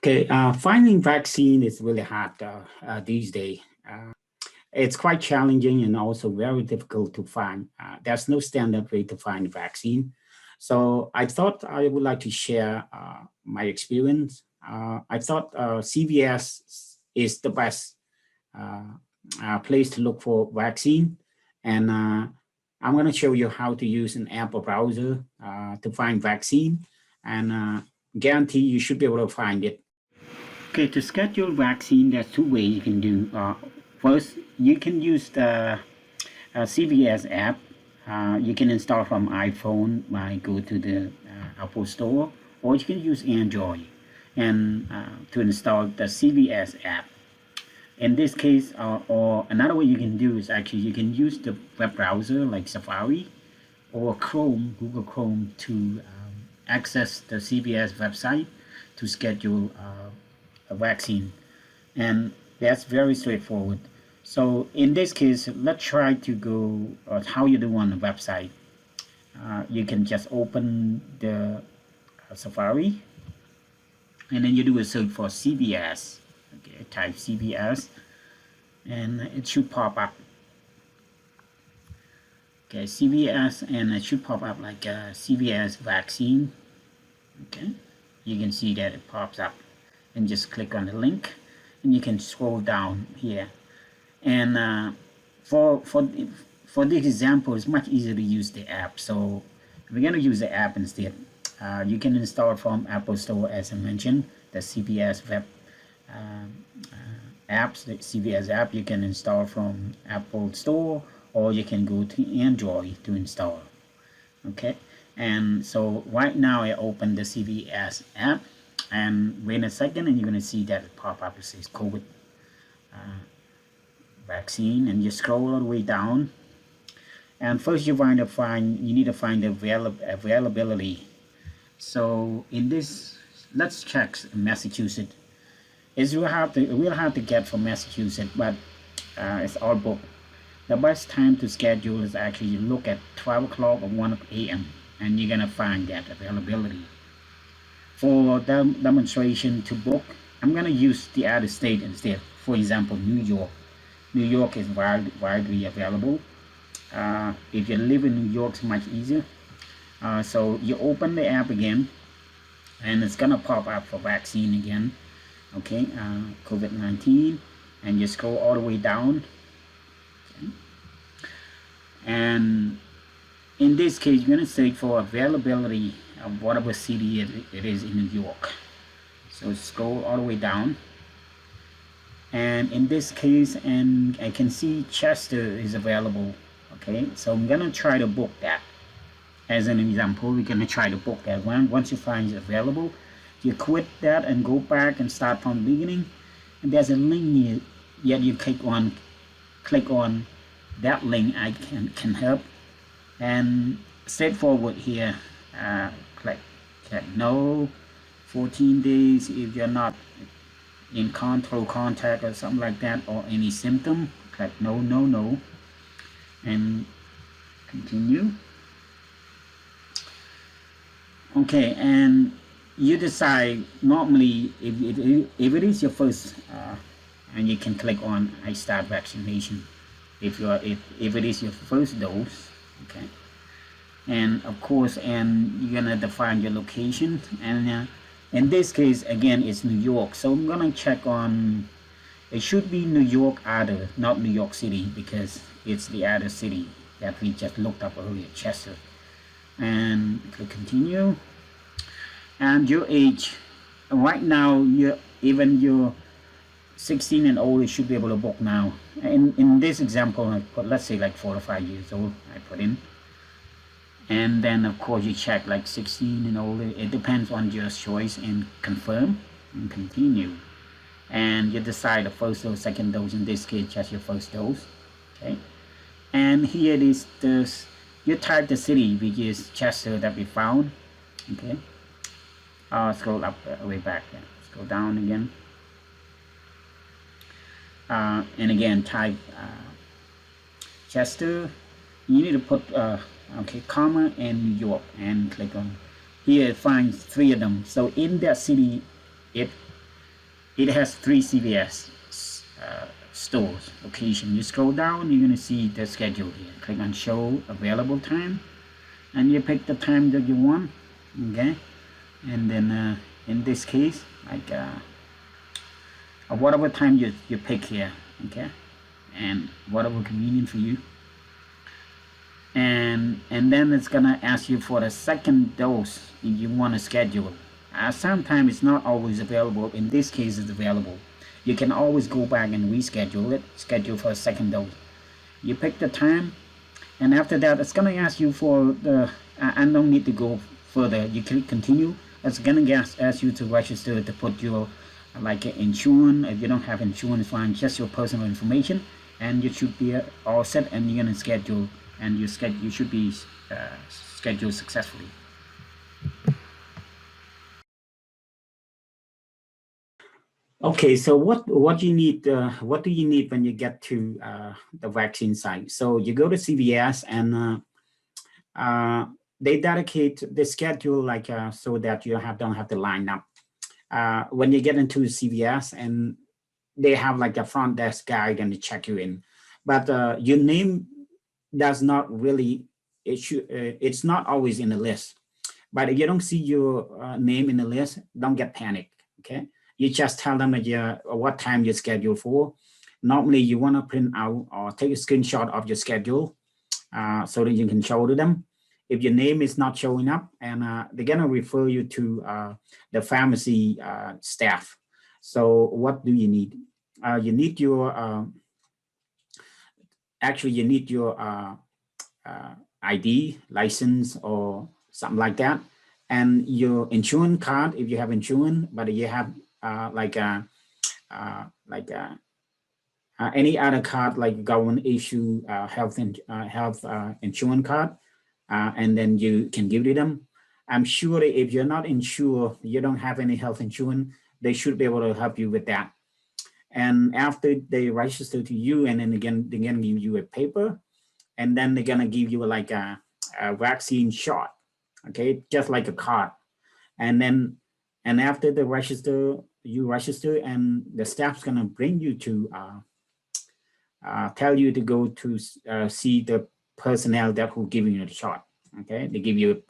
Okay, finding vaccine is really hard these days. It's quite challenging and also very difficult to find. There's no standard way to find vaccine. So I thought I would like to share my experience. I thought CVS is the best uh, place to look for vaccine. And I'm going to show you how to use an app or browser to find vaccine and guarantee you should be able to find it. Okay, to schedule vaccine, there's two ways you can do. First, you can use the CVS app. You can install from iPhone by go to the Apple Store, or you can use Android and to install the CVS app. In this case, or another way you can do is actually you can use the web browser like Safari or Chrome, Google Chrome to access the CVS website to schedule a vaccine, and that's very straightforward. So in this case, let's try to go how you do on the website. You can just open the Safari and then you do a search for CVS. Okay, type CVS and it should pop up. Okay, CVS, and it should pop up like CVS vaccine. Okay, you can see that it pops up, and just click on the link and you can scroll down here. And for this example, it's much easier to use the app. So we're going to use the app instead. You can install from Apple Store, as I mentioned, the CVS web apps. The CVS app you can install from Apple Store, or you can go to Android to install. Okay, and so right now I open the CVS app, and wait a second and you're going to see that it pop up. It says COVID vaccine, and you scroll all the way down, and first you need to find the availability. So in this, let's check Massachusetts. We'll have to get from Massachusetts, but it's all booked. The best time to schedule is actually look at 12 o'clock or 1 a.m. and you're gonna find that availability. For the demonstration to book, I'm gonna use the other state instead. For example, New York. New York is widely available. If you live in New York, it's much easier. So you open the app again, and it's gonna pop up for vaccine again. Okay, COVID-19, and you scroll all the way down. Okay. And in this case, you're gonna search for availability of whatever city it is in New York. So scroll all the way down, and in this case, and I can see Chester is available. Okay, so I'm gonna try to book that. As an example, we're gonna try to book that one. Once you find it available, you quit that and go back and start from the beginning, and there's a link here. Yet you click on that link. I can help, and straightforward here. Click no. 14 days if you're not in contact or something like that, or any symptom. Click no, and continue. Okay, and you decide normally if it is your first, and you can click on I start vaccination if it is your first dose. Okay, and of course, and you're gonna define your location, and in this case again it's New York, so I'm gonna check on, it should be New York other, not New York City, because it's the other city that we just looked up earlier, Chester. And click continue. And your age, right now you're 16 and older, should be able to book now. In this example, I put, let's say like 4 to 5 years old, I put in, and then of course you check like 16 and older. It depends on your choice, and confirm and continue, and you decide the first dose, second dose. In this case, just your first dose. Okay, and here it is, you type the city, which is Chester, that we found. Okay, scroll up, way back there. Scroll down again, and again type Chester. You need to put okay, comma and New York, and click on here. It finds 3 of them. So in that city, it has 3 CVS stores location. You scroll down, you're gonna see the schedule here. Click on show available time, and you pick the time that you want. Okay, and then in this case, like whatever time you pick here. Okay, and whatever convenient for you. And then it's gonna ask you for the second dose if you want to schedule. Sometimes it's not always available. In this case, it's available. You can always go back and reschedule it. Schedule for a second dose. You pick the time, and after that, it's gonna ask you for the. I don't need to go further. You click continue. It's gonna ask you to register to put your like insurance. If you don't have insurance, fine. Just your personal information, and you should be all set. And you're gonna schedule, and you should be scheduled successfully. Okay, so what you need? What do you need when you get to the vaccine site? So you go to CVS, and they dedicate the schedule like so that you don't have to line up. When you get into CVS, and they have like a front desk guy going to check you in, but your name does not really. It's not always in the list. But if you don't see your name in the list, don't get panicked. Okay, you just tell them that what time you're scheduled for. Normally, you want to print out or take a screenshot of your schedule so that you can show to them. If your name is not showing up, and they're gonna refer you to the pharmacy staff. So what do you need? You need your actually you need your ID, license, or something like that, and your insurance card if you have insurance. But you have like any other card like government issue health insurance card, and then you can give it them. I'm sure that if you're not insured, you don't have any health insurance, they should be able to help you with that. And after they register to you, and then again they're gonna give you a paper, and then they're gonna give you like a vaccine shot, okay, just like a card. And then and after you register, and the staff's gonna bring you to tell you to go to see the personnel that who giving you the shot. Okay, they give you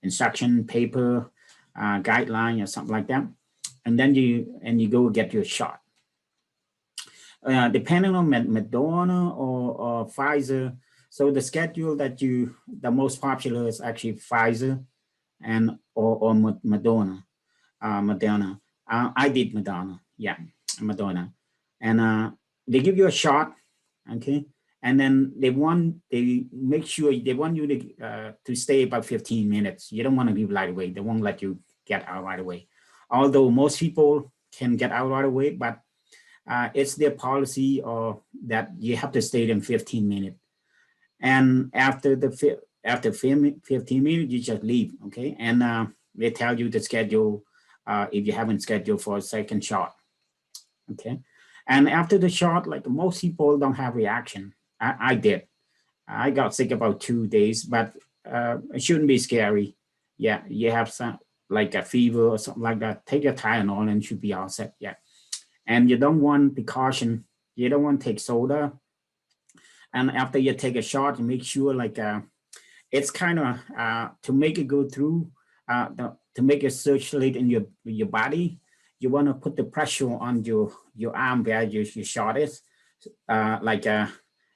instruction paper, guideline or something like that, and then you go get your shot. Depending on Moderna or Pfizer. So the schedule the most popular is actually Pfizer and or Moderna. Moderna. I did Moderna. Yeah, Moderna, and they give you a shot, okay, and then they make sure they want you to stay about 15 minutes. You don't want to leave right away. They won't let you get out right away. Although most people can get out right away, but it's their policy or that you have to stay in 15 minutes. And after 15 minutes, you just leave, okay? And they tell you to schedule if you haven't scheduled for a second shot, okay? And after the shot, like most people don't have reaction. I did. I got sick about 2 days, but it shouldn't be scary. Yeah, you have some like a fever or something like that. Take your Tylenol and should be all set. Yeah, and you don't want precaution. You don't want to take soda. And after you take a shot, you make sure like it's kind of to make it go through, to make it circulate in your body. You want to put the pressure on your arm where your shot is.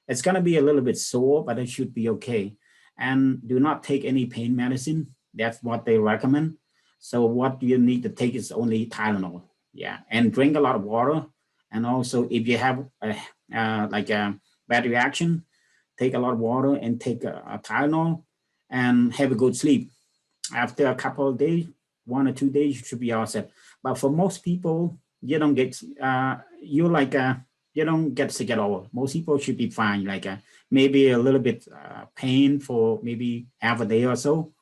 It's gonna be a little bit sore, but it should be okay. And do not take any pain medicine. That's what they recommend. So what you need to take is only Tylenol. Yeah, and drink a lot of water. And also, if you have a bad reaction, take a lot of water and take a Tylenol and have a good sleep. After a couple of days, 1 or 2 days, you should be all set. But for most people, you don't get you don't get sick at all. Most people should be fine. Maybe a little bit pain for maybe half a day or so.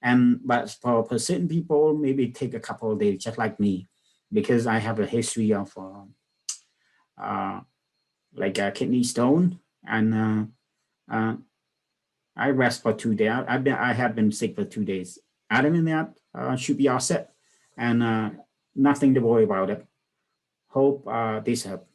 And but for certain people, maybe take a couple of days, just like me, because I have a history of a kidney stone, and I rest for 2 days. I have been sick for 2 days. Other than that, should be all set, and nothing to worry about it. Hope this helps.